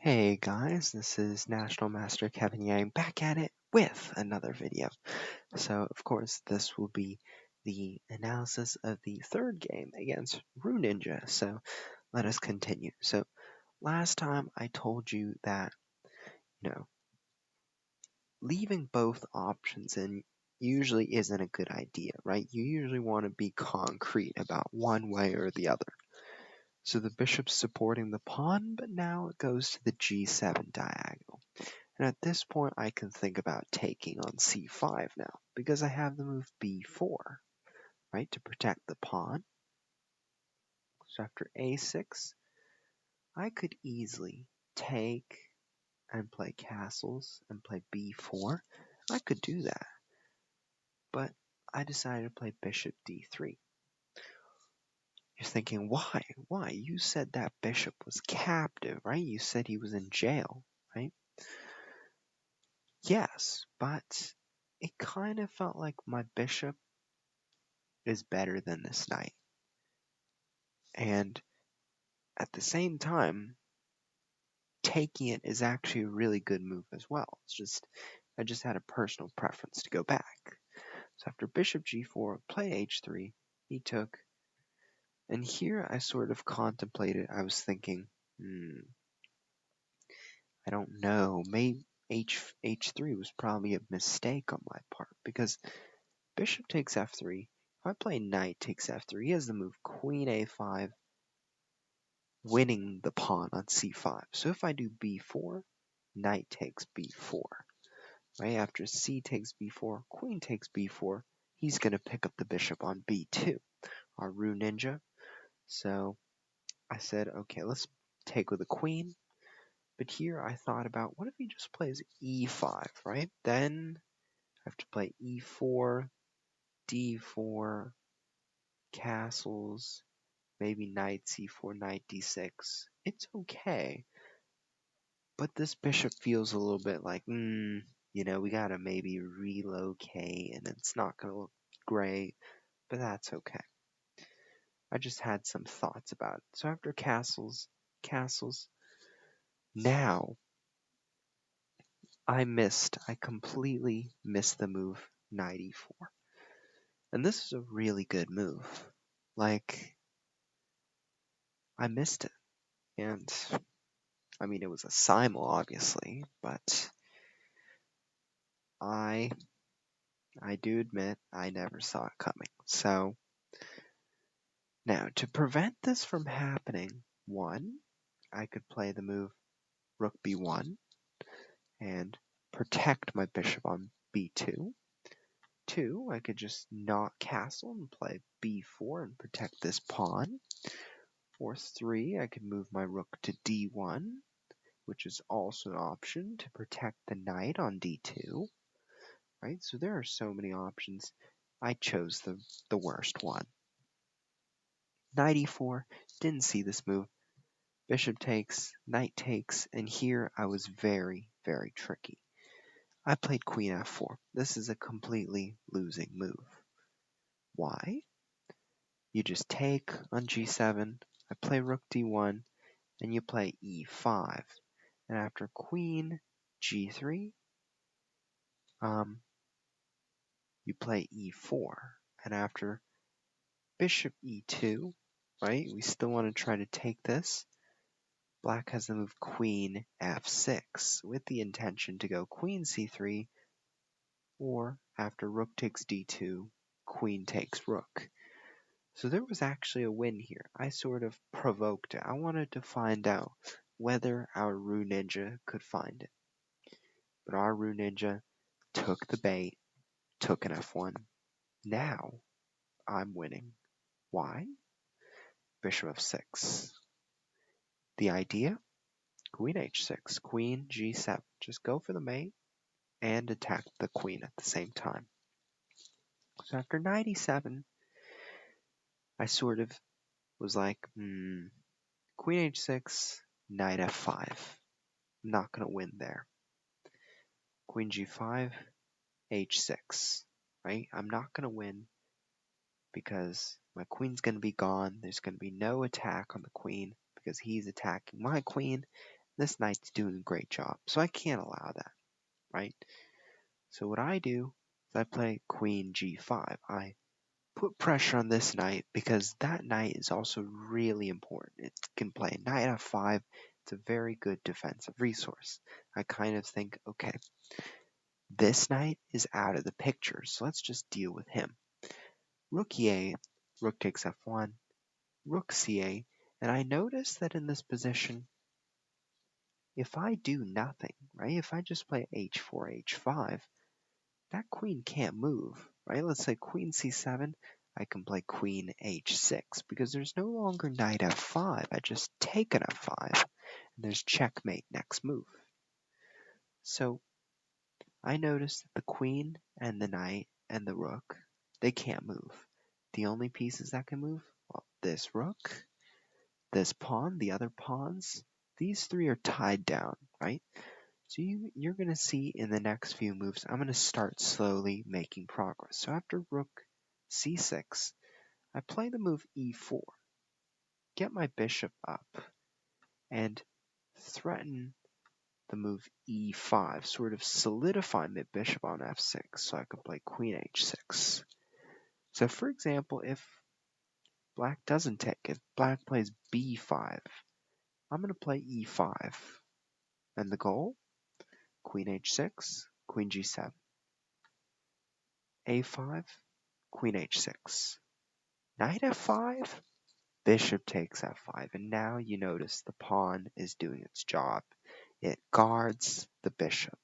Hey guys, this is National Master Kevin Yang back at it with another video. So, of course, this will be the analysis of the third game against Runinja. So, let us continue. So, last time I told you that, you know, leaving both options in usually isn't a good idea, right? You usually want to be concrete about one way or the other. So the bishop's supporting the pawn, but now it goes to the g7 diagonal. And at this point, I can think about taking on c5 now, because I have the move b4, right, to protect the pawn. So after a6, I could easily take and play castles and play b4. I could do that, but I decided to play bishop d3. You're thinking, why? Why? You said that bishop was captive, right? You said he was in jail, right? Yes, but it kind of felt like my bishop is better than this knight. And at the same time, taking it is actually a really good move as well. I just had a personal preference to go back. So after bishop g4, play h3, he took. And here I sort of contemplated, I was thinking, I don't know, maybe h3 was probably a mistake on my part, because bishop takes f3. If I play knight takes f3, he has the move queen a5, winning the pawn on c5. So if I do b4, knight takes b4. Right after c takes b4, queen takes b4, he's going to pick up the bishop on b2, our Runinja. So I said, okay, let's take with the queen. But here I thought about, what if he just plays e5, right? Then I have to play e4, d4, castles, maybe knight c4, knight d6. It's okay. But this bishop feels a little bit like, we gotta maybe relocate, and it's not gonna look great, but that's okay. I just had some thoughts about it. So after castles, now I completely missed the move knight e4. And this is a really good move. Like, I missed it. And, I mean, it was a simul, obviously, but I do admit I never saw it coming. So, now, to prevent this from happening, one, I could play the move rook b1 and protect my bishop on b2. Two, I could just not castle and play b4 and protect this pawn. Or three, I could move my rook to d1, which is also an option to protect the knight on d2. Right? So there are so many options. I chose the worst one. Knight e4, didn't see this move. Bishop takes, knight takes, and here I was very, very tricky. I played queen f4. This is a completely losing move. Why? You just take on g7, I play rook d1, and you play e5. And after queen g3, you play e4. And after bishop e2, right, we still want to try to take this. Black has the move queen f6 with the intention to go queen c3, or after rook takes d2, queen takes rook. So there was actually a win here. I sort of provoked it. I wanted to find out whether our Runinja could find it. But our Runinja took the bait, took an f1. Now I'm winning. Why? Bishop f6. The idea? Queen h6, queen g7. Just go for the mate and attack the queen at the same time. So after knight e7, I sort of was like, queen h6, knight f5. I'm not going to win there. Queen g5, h6, right? I'm not going to win because my queen's going to be gone. There's going to be no attack on the queen because he's attacking my queen, This knight's doing a great job, so I can't allow that, right? So what I do is I play queen g5. I put pressure on this knight because that knight is also really important. It can play knight f5. It's a very good defensive resource. I kind of think, okay, this knight is out of the picture, so let's just deal with him. Rook e8, rook takes f1, rook c8, and I notice that in this position, if I do nothing, right, if I just play h4, h5, that queen can't move, right? Let's say queen c7, I can play queen h6 because there's no longer knight f5. I just take an f5, and there's checkmate next move. So I notice that the queen and the knight and the rook, they can't move. The only pieces that can move, well, this rook, this pawn, the other pawns, these three are tied down, right? So you're going to see in the next few moves, I'm going to start slowly making progress. So after rook c6, I play the move e4, get my bishop up, and threaten the move e5, sort of solidify my bishop on f6 so I can play queen h6. So for example, if black doesn't take it, black plays b5, I'm going to play e5. And the goal? Queen h6, queen g7. a5, queen h6. Knight f5, bishop takes f5. And now you notice the pawn is doing its job. It guards the bishop.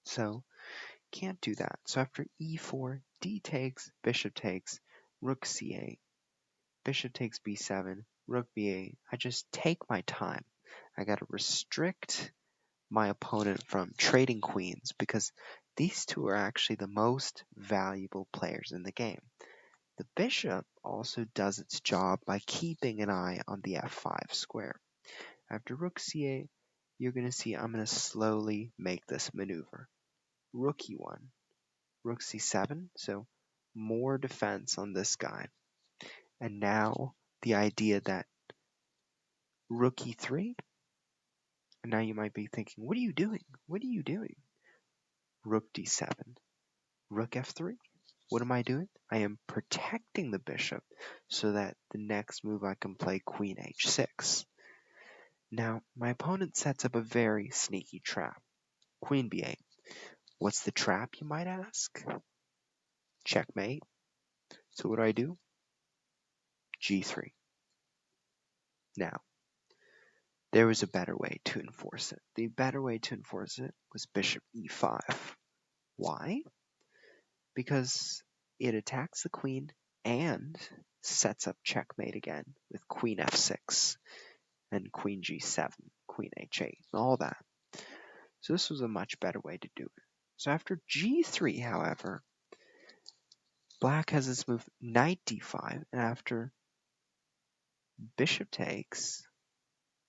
So can't do that. So after e4, d takes, bishop takes, rook c8, bishop takes b7, rook b8. I just take my time. I got to restrict my opponent from trading queens because these two are actually the most valuable players in the game. The bishop also does its job by keeping an eye on the f5 square. After rook c8, you're going to see I'm going to slowly make this maneuver. Rook e1, rook c7, so more defense on this guy. And now the idea that rook e3, and now you might be thinking, what are you doing? What are you doing? Rook d7, rook f3. What am I doing? I am protecting the bishop so that the next move I can play queen h6. Now, my opponent sets up a very sneaky trap. Queen b8. What's the trap, you might ask? Checkmate. So what do? G3. Now, there was a better way to enforce it. The better way to enforce it was bishop e5. Why? Because it attacks the queen and sets up checkmate again with queen f6 and queen g7, queen h8, and all that. So this was a much better way to do it. So after g3, however, black has this move knight d5, and after bishop takes,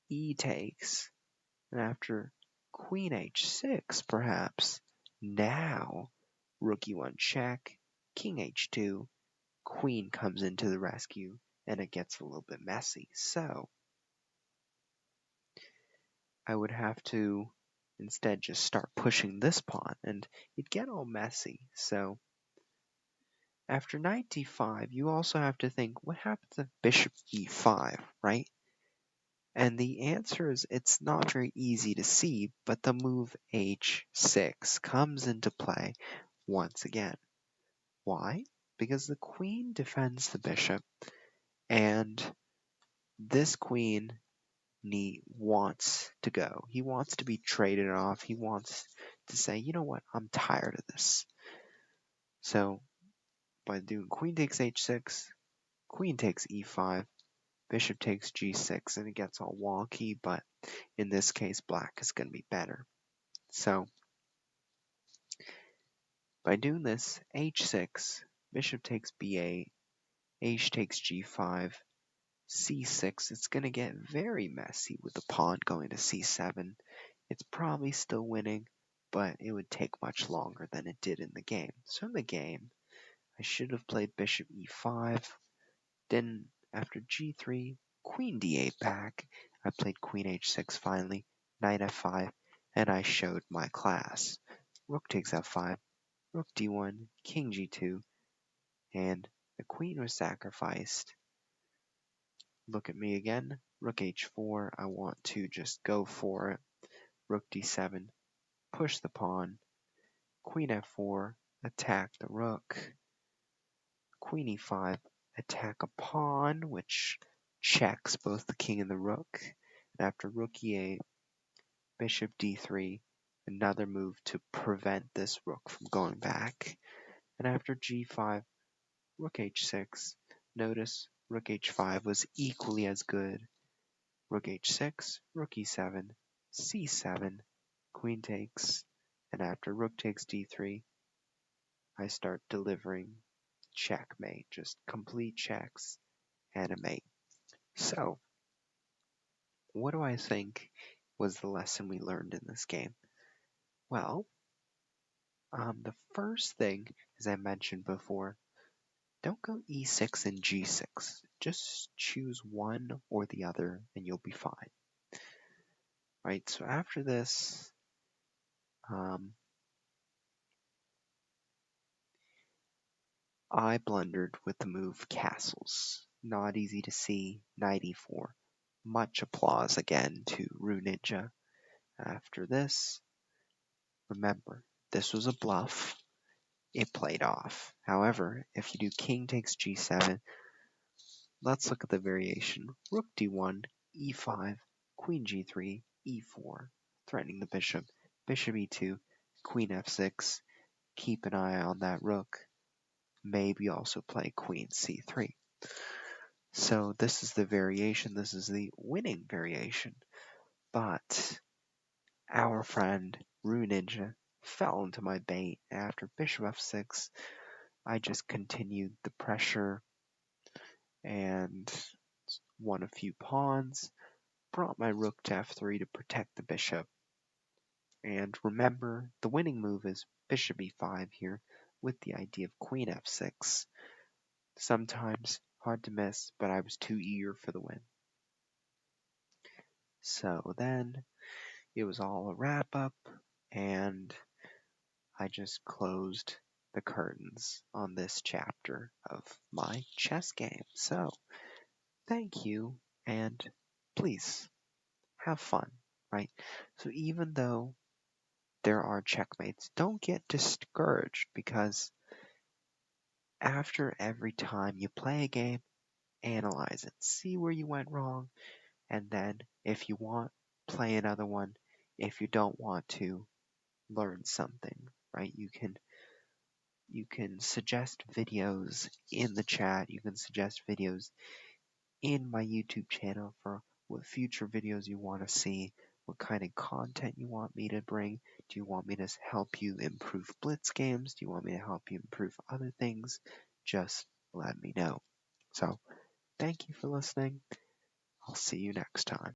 e takes, and after queen h6, perhaps, now rook e1 check, king h2, queen comes into the rescue, and it gets a little bit messy. So I would have to instead just start pushing this pawn, and it'd get all messy. So after knight d5, you also have to think, what happens if bishop e5, right? And the answer is it's not very easy to see, but the move h6 comes into play once again. Why? Because the queen defends the bishop, and this queen wants to go. He wants to be traded off. He wants to say, you know what, I'm tired of this. So by doing queen takes h6, queen takes e5, bishop takes g6, and it gets all wonky, but in this case, black is going to be better. So by doing this, h6, bishop takes b8, h takes g5, c6, it's going to get very messy with the pawn going to c7. It's probably still winning, but it would take much longer than it did in the game. So in the game, I should have played bishop e5, then after g3, queen d8 back, I played queen h6 finally, knight f5, and I showed my class. Rook takes f5, rook d1, king g2, and the queen was sacrificed. Look at me again, rook h4, I want to just go for it. Rook d7, push the pawn, queen f4, attack the rook, queen e5, attack a pawn, which checks both the king and the rook. And after rook e8, bishop d3, another move to prevent this rook from going back. And after g5, rook h6, notice rook h5 was equally as good. Rook h6, rook e7, c7, queen takes, and after rook takes d3, I start delivering checkmate, just complete checks and a mate. So, what do I think was the lesson we learned in this game? Well, the first thing, as I mentioned before, don't go e6 and g6. Just choose one or the other and you'll be fine. Right, so after this, I blundered with the move castles. Not easy to see, knight e4. Much applause again to Runinja. After this, remember, this was a bluff. It played off. However, if you do king takes g7, let's look at the variation. Rook d1, e5, queen g3, e4, threatening the bishop. Bishop e2, queen f6. Keep an eye on that rook. Maybe also play queen c3. So this is the variation. This is the winning variation. But our friend Runinja fell into my bait. After bishop f6, I just continued the pressure and won a few pawns, brought my rook to f3 to protect the bishop. And remember, the winning move is bishop e5 here with the idea of queen f6. Sometimes hard to miss, but I was too eager for the win. So then it was all a wrap up, and I just closed the curtains on this chapter of my chess game. So thank you, and please have fun, right? So even though there are checkmates, don't get discouraged, because after every time you play a game, analyze it, see where you went wrong, and then if you want, play another one. If you don't want to, learn something, right? You can suggest videos in the chat. You can suggest videos in my YouTube channel for what future videos you want to see, what kind of content you want me to bring. Do you want me to help you improve blitz games? Do you want me to help you improve other things? Just let me know. So, thank you for listening. I'll see you next time.